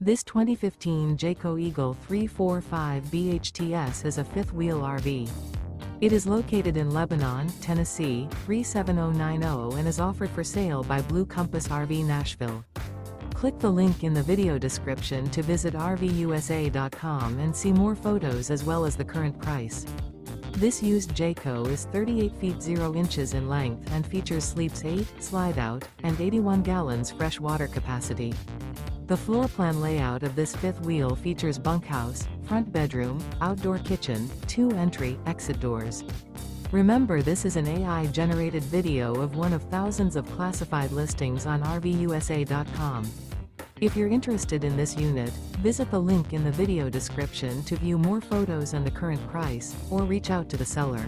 This 2015 Jayco Eagle 345 BHTS is a fifth-wheel RV. It is located in Lebanon, Tennessee, 37090 and is offered for sale by Blue Compass RV Nashville. Click the link in the video description to visit RVUSA.com and see more photos as well as the current price. This used Jayco is 38 feet 0 inches in length and features sleeps 8, slide-out, and 81 gallons fresh water capacity. The floor plan layout of this fifth wheel features bunkhouse, front bedroom, outdoor kitchen, 2 entry/exit doors. Remember, this is an AI-generated video of one of thousands of classified listings on RVUSA.com. If you're interested in this unit, visit the link in the video description to view more photos and the current price, or reach out to the seller.